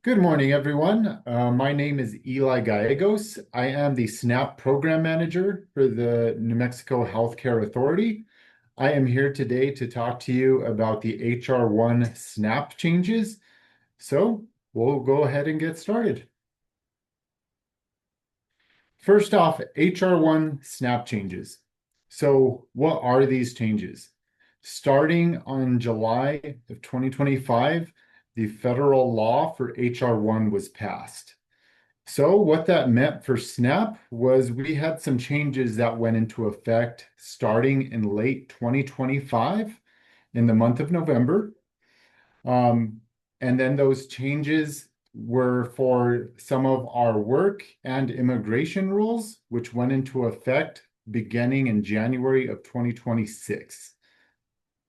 Good morning, everyone. My name is Eli Gallegos. I am the SNAP Program Manager for the New Mexico Healthcare Authority. I am here today to talk to you about the HR1 SNAP changes. So we'll go ahead and get started. First off, HR1 SNAP changes. So what are these changes? Starting on July of 2025, the federal law for HR1 was passed. So what that meant for SNAP was we had some changes that went into effect starting in late 2025 in the month of November. Um, and then those changes were for some of our work and immigration rules, which went into effect beginning in January of 2026.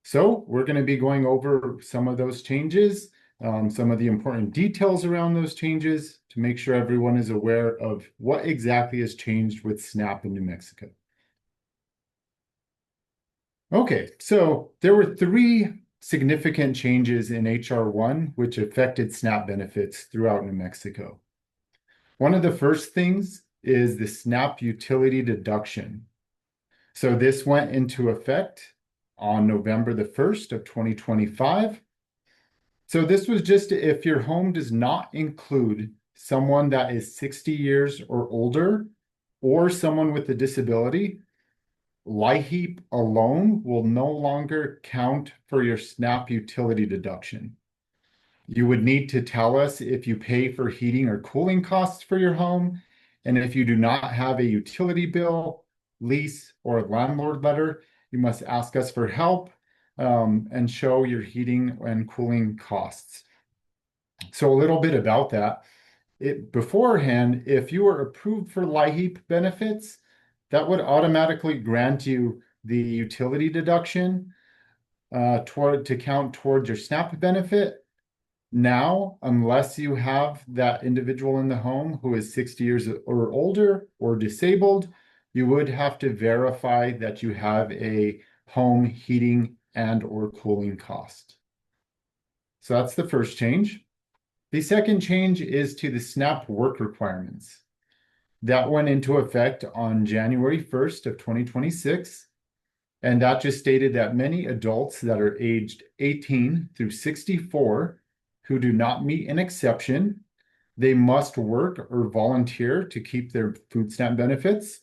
So we're going to be going over some of those changes, some of the important details around those changes to make sure everyone is aware of what exactly has changed with SNAP in New Mexico. Okay, so there were three significant changes in HR1 which affected SNAP benefits throughout New Mexico. One of the first things is the SNAP utility deduction. So this went into effect on November the 1st of 2025. So this was just if your home does not include someone that is 60 years or older or someone with a disability, LIHEAP alone will no longer count for your SNAP utility deduction. You would need to tell us if you pay for heating or cooling costs for your home, and if you do not have a utility bill, lease, or landlord letter, you must ask us for help and show your heating and cooling costs. So a little bit about that. Beforehand, if you were approved for LIHEAP benefits, that would automatically grant you the utility deduction to count towards your SNAP benefit. Now, unless you have that individual in the home who is 60 years or older or disabled, you would have to verify that you have a home heating and or cooling cost. So that's the first change. The second change is to the SNAP work requirements. That went into effect on January 1st of 2026. And that just stated that many adults that are aged 18 through 64 who do not meet an exception, they must work or volunteer to keep their food stamp benefits.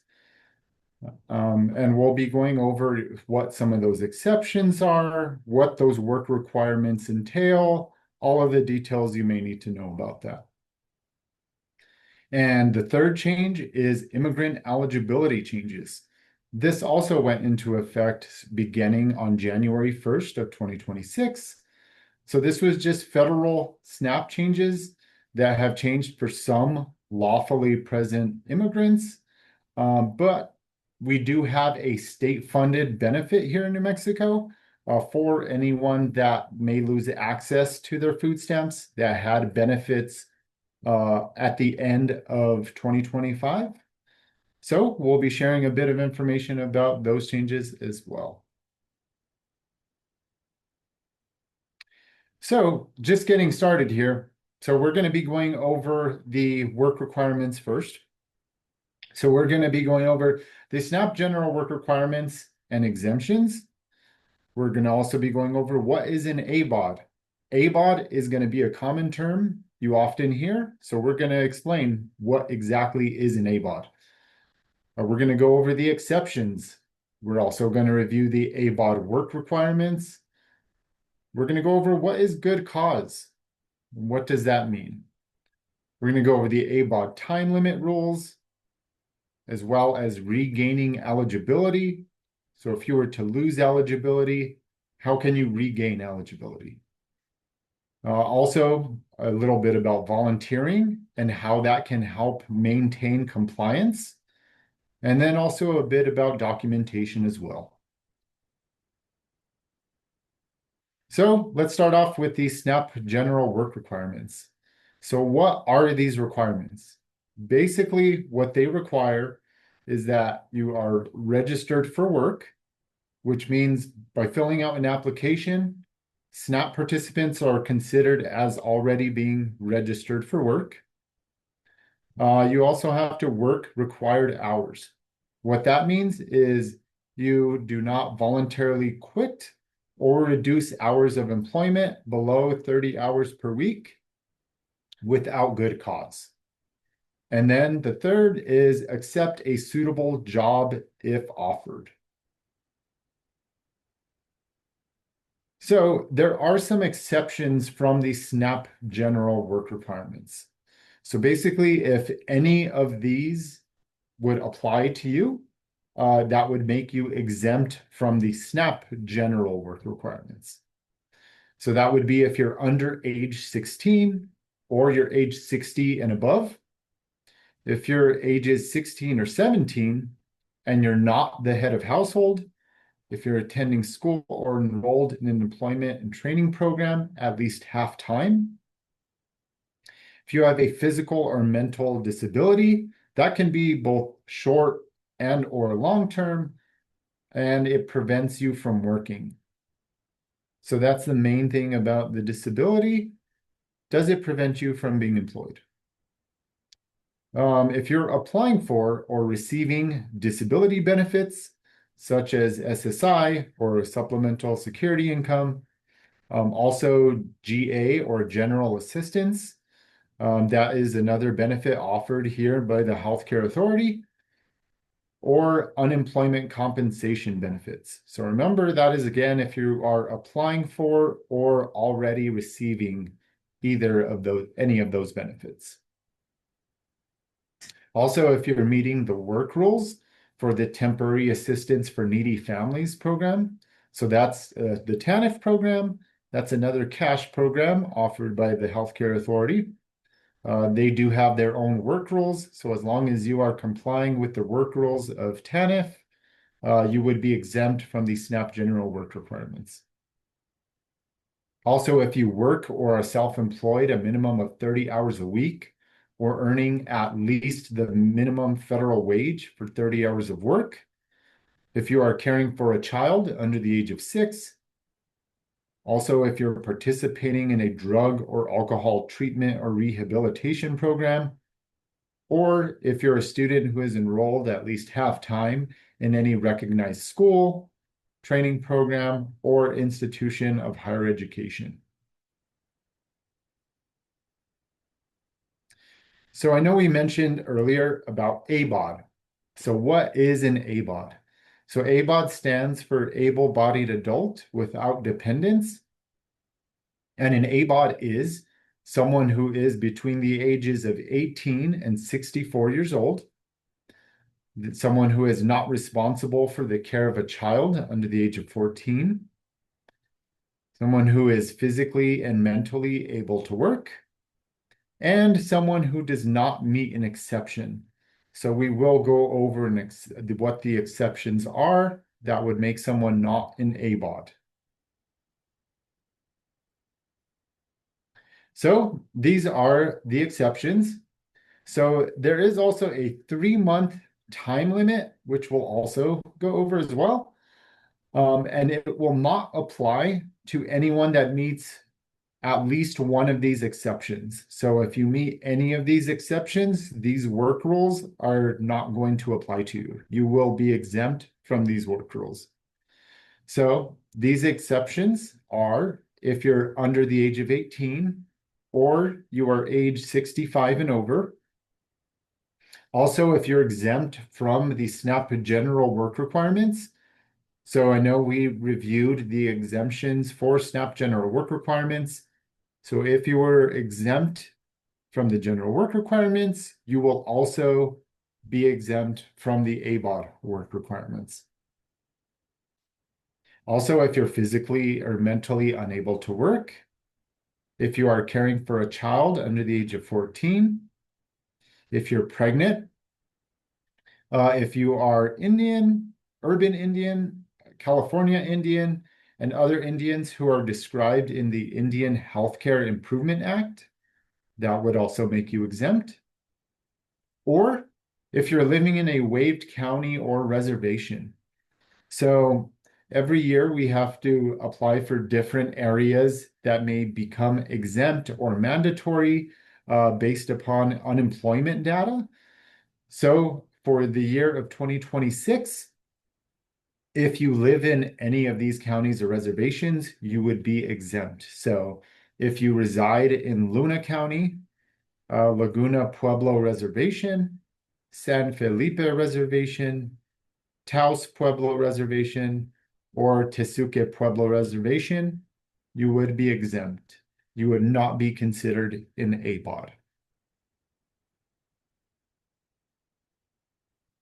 And we'll be going over what some of those exceptions are, what those work requirements entail, all of the details you may need to know about that. And the third change is immigrant eligibility changes. This also went into effect beginning on January 1st of 2026. So this was just federal SNAP changes that have changed for some lawfully present immigrants. But we do have a state-funded benefit here in New Mexico for anyone that may lose access to their food stamps that had benefits at the end of 2025. So we'll be sharing a bit of information about those changes as well. So just getting started here. So we're going to be going over the work requirements first. So we're going to be going over the SNAP general work requirements and exemptions. We're going to also be going over what is an ABAWD. ABAWD is going to be a common term you often hear. So we're going to explain what exactly is an ABAWD. We're going to go over the exceptions. We're also going to review the ABAWD work requirements. We're going to go over what is good cause. What does that mean? We're going to go over the ABAWD time limit rules, as well as regaining eligibility. So if you were to lose eligibility, how can you regain eligibility? Also, a little bit about volunteering and how that can help maintain compliance. And then also a bit about documentation as well. So let's start off with the SNAP general work requirements. So what are these requirements? Basically, what they require is that you are registered for work, which means by filling out an application, SNAP participants are considered as already being registered for work. You also have to work required hours. What that means is you do not voluntarily quit or reduce hours of employment below 30 hours per week without good cause. And then the third is accept a suitable job if offered. So there are some exceptions from the SNAP general work requirements. So basically, if any of these would apply to you, that would make you exempt from the SNAP general work requirements. So that would be if you're under age 16 or you're age 60 and above. If your age is 16 or 17 and you're not the head of household, if you're attending school or enrolled in an employment and training program at least half time, if you have a physical or mental disability, that can be both short and or long-term, and it prevents you from working. So that's the main thing about the disability. Does it prevent you from being employed? If you're applying for or receiving disability benefits, such as SSI or supplemental security income, also GA or general assistance, that is another benefit offered here by the healthcare authority, or unemployment compensation benefits. So remember, that is again if you are applying for or already receiving either of those, any of those benefits. Also, if you're meeting the work rules for the Temporary Assistance for Needy Families program, so that's the TANF program. That's another cash program offered by the healthcare authority. They do have their own work rules. So as long as you are complying with the work rules of TANF, you would be exempt from the SNAP general work requirements. Also, if you work or are self-employed a minimum of 30 hours a week, or earning at least the minimum federal wage for 30 hours of work, if you are caring for a child under the age of 6, also if you're participating in a drug or alcohol treatment or rehabilitation program, or if you're a student who is enrolled at least half time in any recognized school, training program, or institution of higher education. So I know we mentioned earlier about ABAWD. So what is an ABAWD? So ABAWD stands for able-bodied adult without dependents. And an ABAWD is someone who is between the ages of 18 and 64 years old, someone who is not responsible for the care of a child under the age of 14, someone who is physically and mentally able to work, and someone who does not meet an exception. So we will go over what the exceptions are that would make someone not an ABAWD. So these are the exceptions. So there is also a 3-month time limit, which we'll also go over as well. And it will not apply to anyone that meets at least one of these exceptions. So if you meet any of these exceptions, these work rules are not going to apply to you. You will be exempt from these work rules. So these exceptions are if you're under the age of 18 or you are age 65 and over. Also, if you're exempt from the SNAP general work requirements. So I know we reviewed the exemptions for SNAP general work requirements. So if you were exempt from the general work requirements, you will also be exempt from the ABAWD work requirements. Also, if you're physically or mentally unable to work, if you are caring for a child under the age of 14, if you're pregnant, if you are Indian, urban Indian, California Indian, and other Indians who are described in the Indian Healthcare Improvement Act, that would also make you exempt. Or if you're living in a waived county or reservation. So every year we have to apply for different areas that may become exempt or mandatory based upon unemployment data. So for the year of 2026, if you live in any of these counties or reservations, you would be exempt. So if you reside in Luna County, Laguna Pueblo Reservation, San Felipe Reservation, Taos Pueblo Reservation, or Tesuque Pueblo Reservation, you would be exempt. You would not be considered an ABAWD.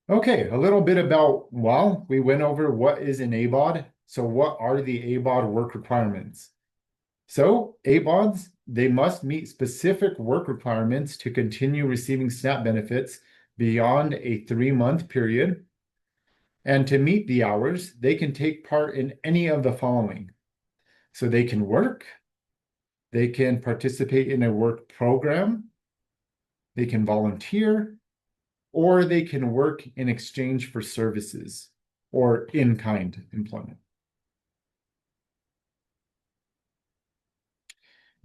Okay, a little bit about, well, we went over what is an ABAWD. So what are the ABAWD work requirements? So ABAWDs, they must meet specific work requirements to continue receiving SNAP benefits beyond a 3-month period. And to meet the hours, they can take part in any of the following. So they can work, they can participate in a work program, they can volunteer, or they can work in exchange for services or in-kind employment.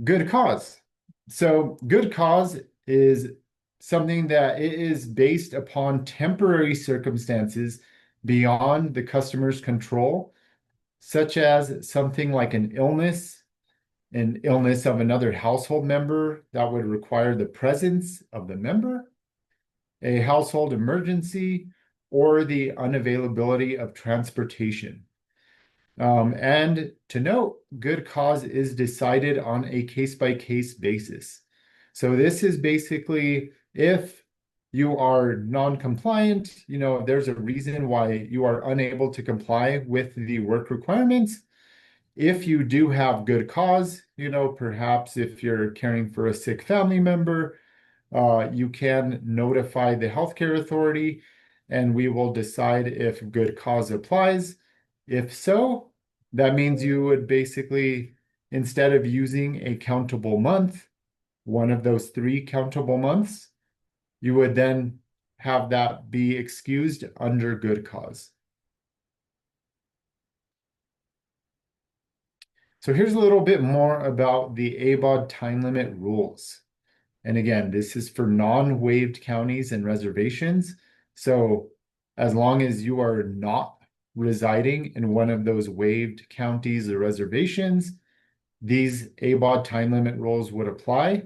Good cause. So good cause is something that it is based upon temporary circumstances beyond the customer's control, such as something like an illness of another household member that would require the presence of the member, a household emergency, or the unavailability of transportation. And to note, good cause is decided on a case-by-case basis. So this is basically if you are non-compliant, there's a reason why you are unable to comply with the work requirements. If you do have good cause, perhaps if you're caring for a sick family member, you can notify the healthcare authority and we will decide if good cause applies. If so, that means you would basically, instead of using a countable month, one of those 3 countable months, you would then have that be excused under good cause. So here's a little bit more about the ABAWD time limit rules. And again, this is for non-waived counties and reservations. So as long as you are not residing in one of those waived counties or reservations, these ABAWD time limit rules would apply,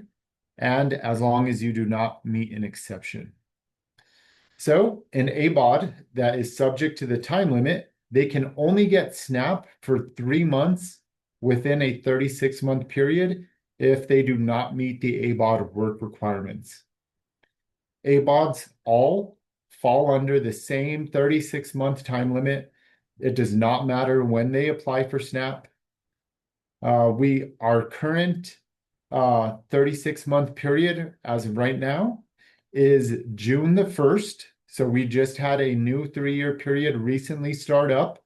and as long as you do not meet an exception. So an ABAWD that is subject to the time limit, they can only get SNAP for 3 months within a 36-month period if they do not meet the ABAWD work requirements. ABAWDs all fall under the same 36-month time limit. It does not matter when they apply for SNAP. Our current 36-month period as of right now is June the 1st. So we just had a new 3-year period recently start up.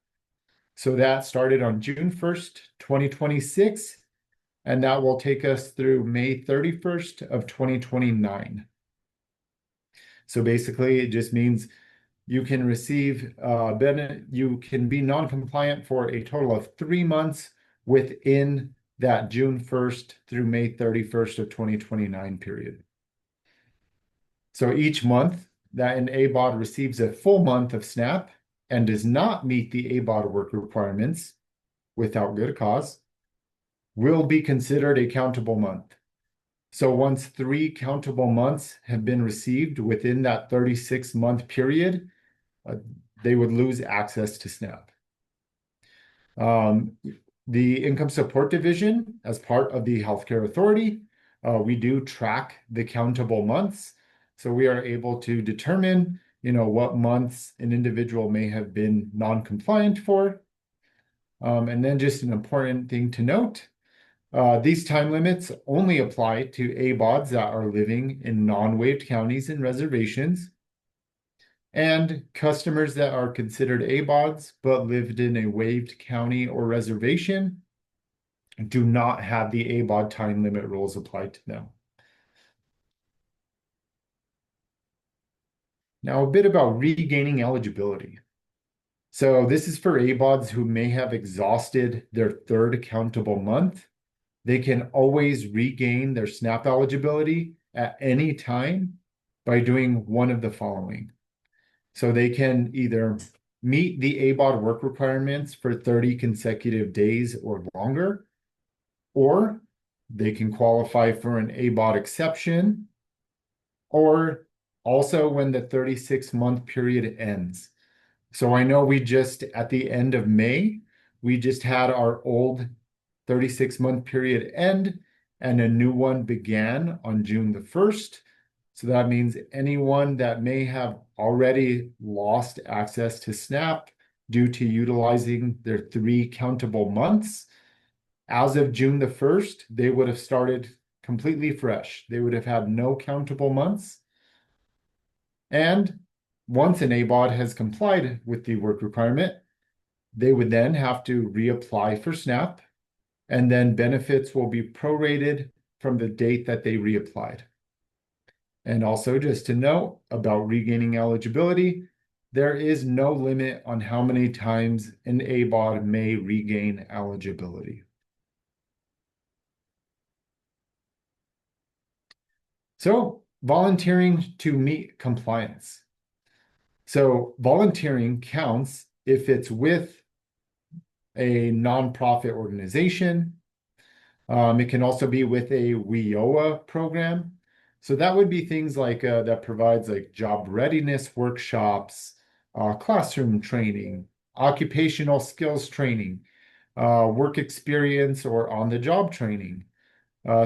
So that started on June 1st, 2026, and that will take us through May 31st of 2029. So basically, it just means you can receive you can be non-compliant for a total of 3 months within that June 1st through May 31st of 2029 period. So each month that an ABAWD receives a full month of SNAP and does not meet the ABAWD work requirements without good cause will be considered a countable month. So once 3 countable months have been received within that 36-month period, they would lose access to SNAP. The Income Support Division, as part of the Healthcare Authority, we do track the countable months. So we are able to determine, what months an individual may have been non-compliant for. And then just an important thing to note, these time limits only apply to ABAWDs that are living in non-waived counties and reservations, and customers that are considered ABAWDs but lived in a waived county or reservation do not have the ABAWD time limit rules applied to them. Now, a bit about regaining eligibility. So this is for ABAWDs who may have exhausted their third countable month. They can always regain their SNAP eligibility at any time by doing one of the following. So they can either meet the ABAWD work requirements for 30 consecutive days or longer, or they can qualify for an ABAWD exception, or also when the 36-month period ends. So I know we just, at the end of May, we just had our old 36-month period end and a new one began on June the 1st. So that means anyone that may have already lost access to SNAP due to utilizing their 3 countable months, as of June the 1st, they would have started completely fresh. They would have had no countable months. And once an ABAWD has complied with the work requirement, they would then have to reapply for SNAP, and then benefits will be prorated from the date that they reapplied. And also, just to note about regaining eligibility, there is no limit on how many times an ABAWD may regain eligibility. So, volunteering to meet compliance. So, volunteering counts if it's with a nonprofit organization. It can also be with a WIOA program. So that would be things like that provides like job readiness workshops, classroom training, occupational skills training, work experience or on-the-job training,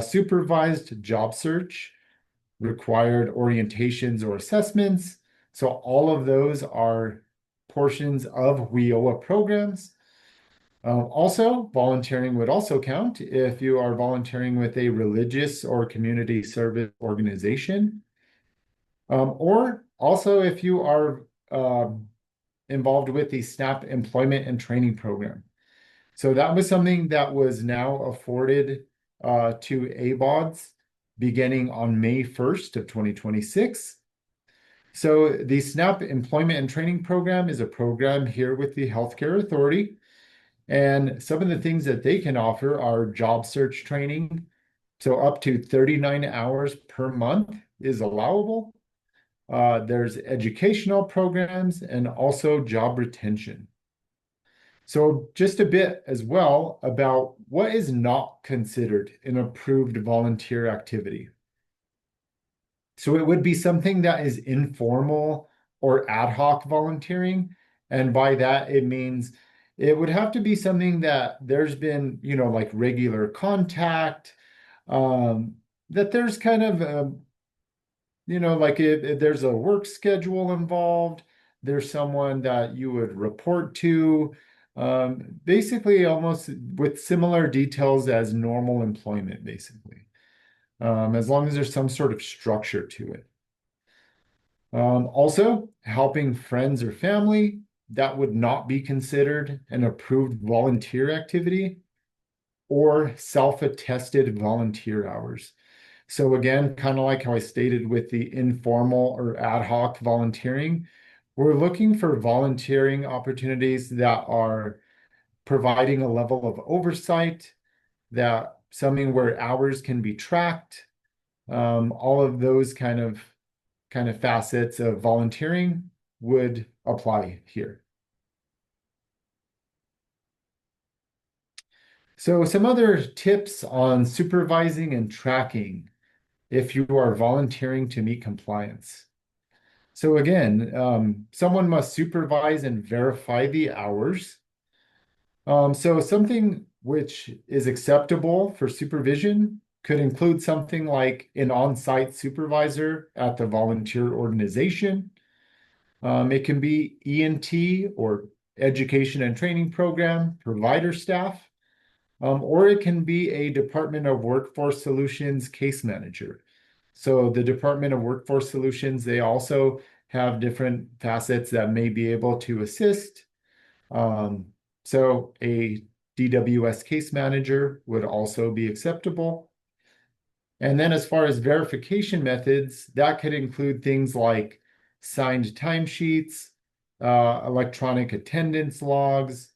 supervised job search, required orientations or assessments. So all of those are portions of WIOA programs. Also, volunteering would also count if you are volunteering with a religious or community service organization, or also if you are involved with the SNAP employment and training program. So that was something that was now afforded to ABAWDs beginning on May 1st of 2026. So the SNAP employment and training program is a program here with the Healthcare Authority. And some of the things that they can offer are job search training. So up to 39 hours per month is allowable. There's educational programs and also job retention. So just a bit as well about what is not considered an approved volunteer activity. So it would be something that is informal or ad hoc volunteering. And by that, it means it would have to be something that there's been, like regular contact, that there's kind of, like if there's a work schedule involved, there's someone that you would report to, basically almost with similar details as normal employment, basically, as long as there's some sort of structure to it. Also, helping friends or family, that would not be considered an approved volunteer activity, or self-attested volunteer hours. So again, kind of like how I stated with the informal or ad hoc volunteering, we're looking for volunteering opportunities that are providing a level of oversight, that something where hours can be tracked, all of those kind of facets of volunteering would apply here. So some other tips on supervising and tracking if you are volunteering to meet compliance. So again, someone must supervise and verify the hours. So something which is acceptable for supervision could include something like an on-site supervisor at the volunteer organization. It can be ENT or education and training program provider staff, or it can be a Department of Workforce Solutions case manager. So the Department of Workforce Solutions, they also have different facets that may be able to assist. So a DWS case manager would also be acceptable. And then as far as verification methods, that could include things like signed timesheets, electronic attendance logs,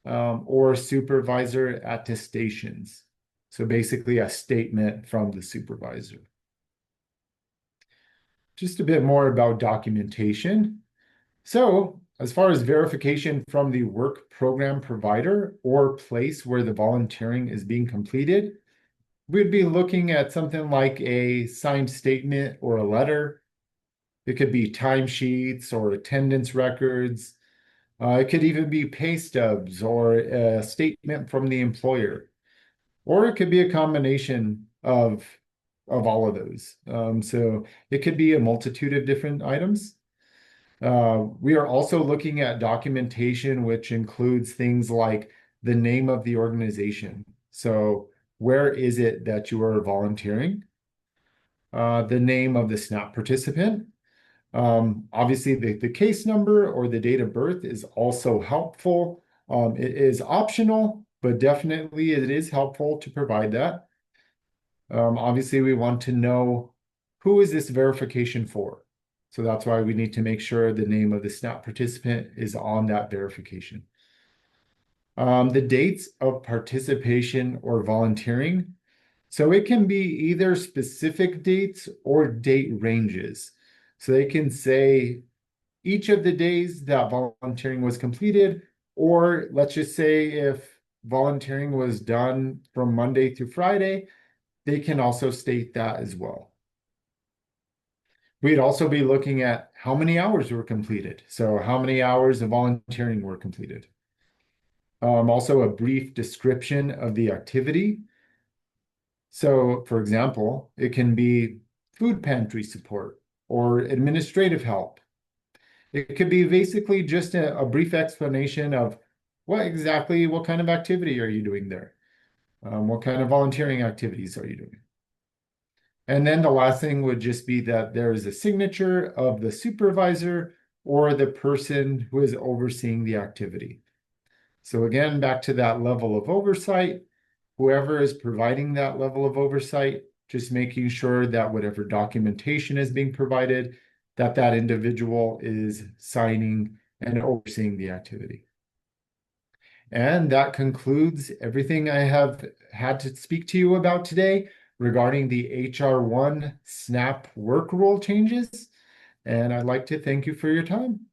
or supervisor attestations. So basically a statement from the supervisor. Just a bit more about documentation. So as far as verification from the work program provider or place where the volunteering is being completed, we'd be looking at something like a signed statement or a letter. It could be timesheets or attendance records. It could even be pay stubs or a statement from the employer, or it could be a combination of all of those. So it could be a multitude of different items. We are also looking at documentation, which includes things like the name of the organization. So where is it that you are volunteering? The name of the SNAP participant. Obviously, the case number or the date of birth is also helpful. It is optional, but definitely it is helpful to provide that. Obviously, we want to know who is this verification for. So that's why we need to make sure the name of the SNAP participant is on that verification. The dates of participation or volunteering. So it can be either specific dates or date ranges. So they can say each of the days that volunteering was completed, or let's just say if volunteering was done from Monday through Friday, they can also state that as well. We'd also be looking at how many hours were completed. So how many hours of volunteering were completed. Also a brief description of the activity. So for example, it can be food pantry support or administrative help. It could be basically just a brief explanation of what kind of activity are you doing there? What kind of volunteering activities are you doing? And then the last thing would just be that there is a signature of the supervisor or the person who is overseeing the activity. So again, back to that level of oversight, whoever is providing that level of oversight, just making sure that whatever documentation is being provided, that individual is signing and overseeing the activity. And that concludes everything I have had to speak to you about today regarding the HR1 SNAP work rule changes. And I'd like to thank you for your time.